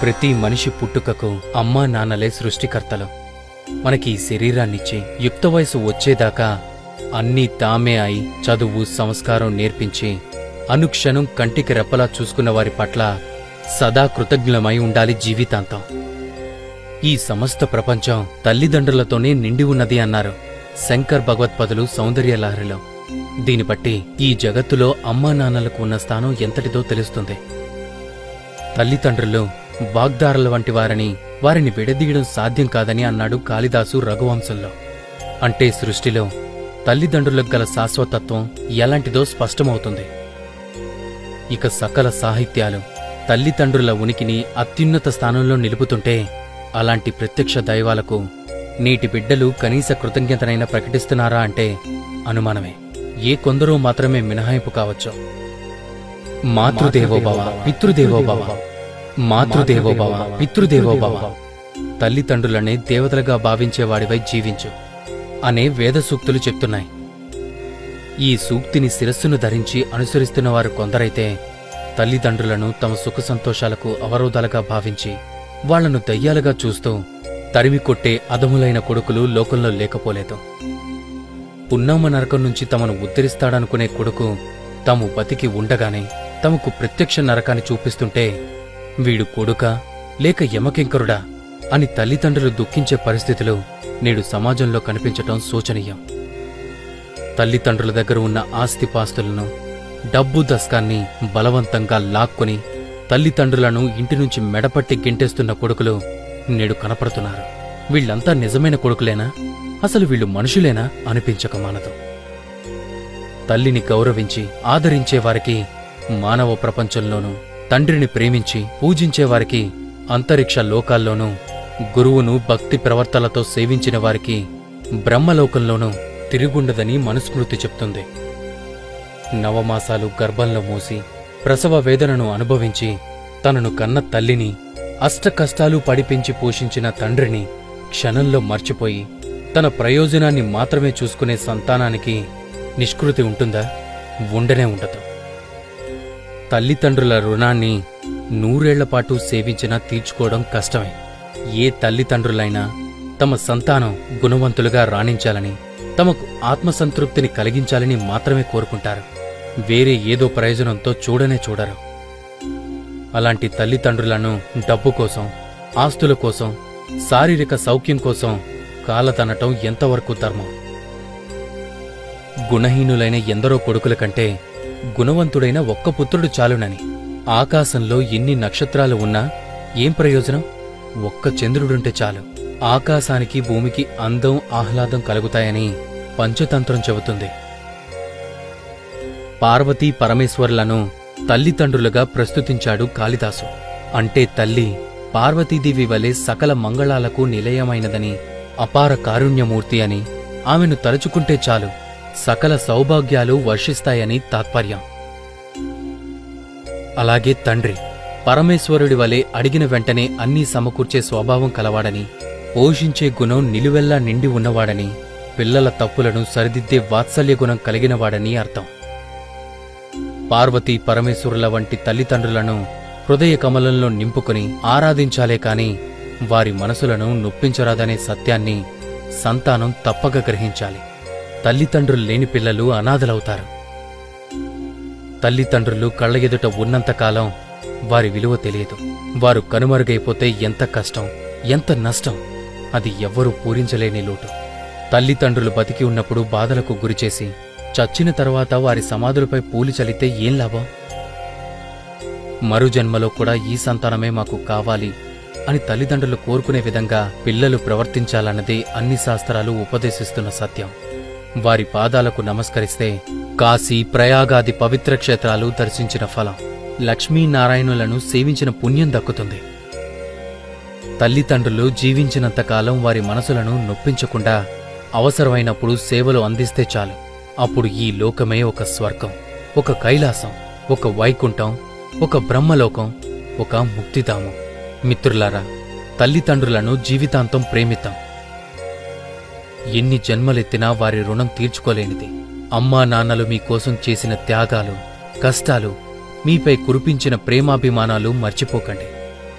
ప్రతి మనిషి పుట్టుకకు అమ్మా నాన్నలే సృష్టికర్తలు. మనకి శరీరాన్నిచ్చి యుక్త వయసు వచ్చేదాకా అన్నీ తామే అయి చదువు సంస్కారం నేర్పించి అనుక్షణం కంటికి రెప్పలా చూసుకున్న వారి పట్ల సదా కృతజ్ఞులమై ఉండాలి జీవితాంతం. ఈ సమస్త ప్రపంచం తల్లిదండ్రులతోనే నిండి ఉన్నది అన్నారు శంకర్ భగవత్పదులు సౌందర్యలహరిలో. దీని బట్టి ఈ జగత్తులో అమ్మా నాన్నలకు ఉన్న స్థానం ఎంతటిదో తెలుస్తుంది. తల్లిదండ్రులు వాగ్దారుల వంటి వారిని విడదీయడం సాధ్యం కాదని అన్నాడు కాళిదాసు రఘువంశంలో. అంటే సృష్టిలో తల్లిదండ్రులకు గల శాశ్వతత్వం ఎలాంటిదో స్పష్టమవుతుంది. ఇక సకల సాహిత్యాలు తల్లిదండ్రుల ఉనికిని అత్యున్నత స్థానంలో నిలుపుతుంటే అలాంటి ప్రత్యక్ష దైవాలకు నేటి బిడ్డలు కనీస కృతజ్ఞతనైనా ప్రకటిస్తున్నారా అంటే అనుమానమే. ఏ కొందరో మాత్రమే మినహాయింపు కావచ్చు. మాతృదేవోభవ పితృదేవోభవ, మాతృదేవోభవ పితృదేవోభవ, తల్లిదండ్రులనే దేవతలుగా భావించేవాడివై జీవించు అనే వేద సూక్తులు చెప్తున్నాయి. ఈ సూక్తిని శిరస్సును ధరించి అనుసరిస్తున్నవారు కొందరైతే తల్లిదండ్రులను తమ సుఖ సంతోషాలకు అవరోధాలుగా భావించి వాళ్లను దయ్యాలుగా చూస్తూ తరిమికొట్టే అధములైన కొడుకులు లోకంలో లేకపోలేదు. పున్నామ నరకం నుంచి తమను ఉద్ధరిస్తాడనుకునే కొడుకు తాము బతికి ఉండగానే తమకు ప్రత్యక్ష నరకాన్ని చూపిస్తుంటే వీడు కొడుకా లేక యమకింకరుడా అని తల్లిదండ్రులు దుఃఖించే పరిస్థితులు నేడు సమాజంలో కనిపించటం శోచనీయం. తల్లిదండ్రుల దగ్గర ఉన్న ఆస్తిపాస్తులను డబ్బు దస్కాన్ని బలవంతంగా లాక్కొని తల్లిదండ్రులను ఇంటి నుంచి మెడపట్టి గింటేస్తున్న కొడుకులు నేడు కనపడుతున్నారు. వీళ్లంతా నిజమైన కొడుకులేనా? అసలు వీళ్ళు మనుషులేనా అనిపించక మానదు. తల్లిని గౌరవించి ఆదరించేవారికి మానవ ప్రపంచంలోనూ, తండ్రిని ప్రేమించి పూజించేవారికి అంతరిక్ష లోకాల్లోనూ, గురువును భక్తి ప్రవర్తనలతో సేవించిన వారికి బ్రహ్మలోకంలోనూ తిరుగుండదని మనుస్మృతి చెప్తుంది. నవమాసాలు గర్భంలో మోసి ప్రసవ వేదనను అనుభవించి తనను కన్న తల్లిని అష్టకష్టాలు పడిపెంచి పోషించిన తండ్రిని క్షణంలో మర్చిపోయి తన ప్రయోజనాన్ని మాత్రమే చూసుకునే సంతానానికి నిష్కృతి ఉంటుందా? ఉండనే ఉండదు. తల్లిదండ్రుల రుణాన్ని 100 ఏళ్లపాటు సేవించినా తీర్చుకోవడం కష్టమే. ఏ తల్లిదండ్రులైనా తమ సంతానం గుణవంతులుగా రాణించాలని, తమకు ఆత్మసంతృప్తిని కలిగించాలని మాత్రమే కోరుకుంటారు. వేరే ఏదో ప్రయోజనంతో చూడనే చూడరు. అలాంటి తల్లిదండ్రులను డబ్బు కోసం, ఆస్తుల కోసం, శారీరక సౌఖ్యం కోసం కాలతనటం ఎంతవరకు ధర్మం? గుణహీనులైన ఎందరో కొడుకుల కంటే గుణవంతుడైన ఒక్క పుత్రుడు చాలునని. ఆకాశంలో ఎన్ని నక్షత్రాలు ఉన్నా ఏం ప్రయోజనం? ఒక్క చంద్రుడుంటే చాలు. ఆకాశానికి భూమికి అందం ఆహ్లాదం కలుగుతాయని పంచతంత్రం చెబుతుంది. పార్వతీ పరమేశ్వరులను తల్లిదండ్రులుగా ప్రస్తుతించాడు కాళిదాసు. అంటే తల్లి పార్వతీదేవి వలె సకల మంగళాలకు నిలయమైనదని, అపార కారుణ్యమూర్తి అని, ఆమెను తలుచుకుంటే చాలు సకల సౌభాగ్యాలు వర్షిస్తాయని తాత్పర్యం. అలాగే తండ్రి పరమేశ్వరుడి వలె అడిగిన వెంటనే అన్నీ సమకూర్చే స్వభావం కలవాడని, పోషించే గుణం నిలువెల్లా నిండి ఉన్నవాడని, పిల్లల తప్పులను సరిదిద్దే వాత్సల్య గుణం కలిగినవాడని అర్థం. పార్వతీ పరమేశ్వరుల వంటి తల్లిదండ్రులను హృదయ కమలంలో నింపుకుని ఆరాధించాలే కాని వారి మనసులను నొప్పించరాదనే సత్యాన్ని సంతానం తప్పక గ్రహించాలి. తల్లిదండ్రులు లేని పిల్లలు అనాథలవుతారు. తల్లిదండ్రులు కళ్ల ఎదుట ఉన్నంతకాలం వారి విలువ తెలియదు. వారు కనుమరుగైపోతే ఎంత కష్టం, ఎంత నష్టం, అది ఎవ్వరూ పూరించలేని లోటు. తల్లిదండ్రులు బతికి ఉన్నప్పుడు బాధలకు గురిచేసి చచ్చిన తర్వాత వారి సమాధులపై పూలు చల్లితే ఏం లాభం? మరు జన్మలో కూడా ఈ సంతానమే మాకు కావాలి అని తల్లిదండ్రులు కోరుకునే విధంగా పిల్లలు ప్రవర్తించాలన్నదే అన్ని శాస్త్రాలు ఉపదేశిస్తున్న సత్యం. వారి పాదాలకు నమస్కరిస్తే కాశీ ప్రయాగాది పవిత్ర క్షేత్రాలు దర్శించిన ఫలం, లక్ష్మీనారాయణులను సేవించిన పుణ్యం దక్కుతుంది. తల్లిదండ్రులు జీవించినంతకాలం వారి మనసులను నొప్పించకుండా అవసరమైనప్పుడు సేవలు అందిస్తే చాలు. అప్పుడు ఈ లోకమే ఒక స్వర్గం, ఒక కైలాసం, ఒక వైకుంఠం, ఒక బ్రహ్మలోకం, ఒక ముక్తిధామం. మిత్రులారా, తల్లిదండ్రులను జీవితాంతం ప్రేమిద్దాం. ఎన్ని జన్మలెత్తినా వారి రుణం తీర్చుకోలేనిది. అమ్మా నాన్నలు మీకోసం చేసిన త్యాగాలు, కష్టాలు, మీపై కురిపించిన ప్రేమాభిమానాలు మర్చిపోకండి.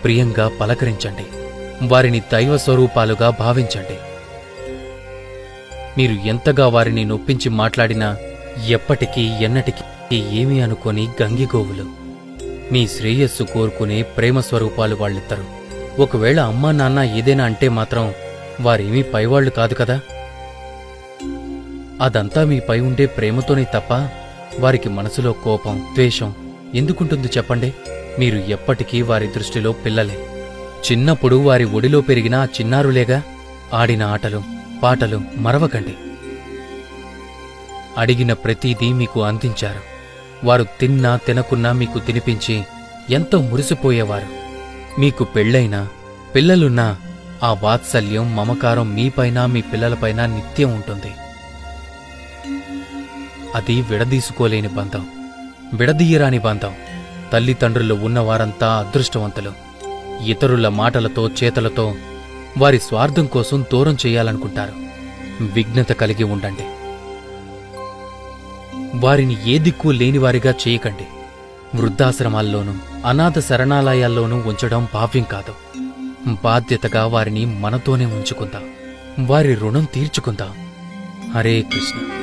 ప్రియంగా పలకరించండి. వారిని దైవ స్వరూపాలుగా భావించండి. మీరు ఎంతగా వారిని నొప్పించి మాట్లాడినా ఎప్పటికీ ఎన్నటికీ ఏమీ అనుకోని గంగిగోవులు. మీ శ్రేయస్సు కోరుకునే ప్రేమ స్వరూపాలు వాళ్ళిద్దరు. ఒకవేళ అమ్మా నాన్న ఏదైనా అంటే మాత్రం వారేమీ పైవాళ్లు కాదు కదా. అదంతా మీపై ఉండే ప్రేమతోనే తప్ప వారికి మనసులో కోపం, ద్వేషం ఎందుకుంటుంది చెప్పండి? మీరు ఎప్పటికీ వారి దృష్టిలో పిల్లలే. చిన్నప్పుడు వారి ఒడిలో పెరిగిన ఆ చిన్నారులేగా. ఆడిన ఆటలు, పాటలు మరవకండి. అడిగిన ప్రతీదీ మీకు అందించారు. వారు తిన్నా తినకున్నా మీకు తినిపించి ఎంతో మురిసిపోయేవారు. మీకు పెళ్ళైనా పిల్లలున్నా ఆ వాత్సల్యం, మమకారం మీపైన మీ పిల్లలపైన నిత్యం ఉంటుంది. అది విడదీసుకోలేని బంధం, విడదీయరాని బంధం. తల్లిదండ్రులు ఉన్నవారంతా అదృష్టవంతులు. ఇతరుల మాటలతో, చేతలతో వారి స్వార్థం కోసం దూరం చెయ్యాలనుకుంటారు. విఘ్నత కలిగి ఉండండి. వారిని ఏ దిక్కు లేనివారిగా చేయకండి. వృద్ధాశ్రమాల్లోనూ అనాథ శరణాలయాల్లోనూ ఉంచడం భావ్యం కాదు. బాధ్యతగా వారిని మనతోనే ఉంచుకుందాం. వారి రుణం తీర్చుకుందాం. హరే కృష్ణ.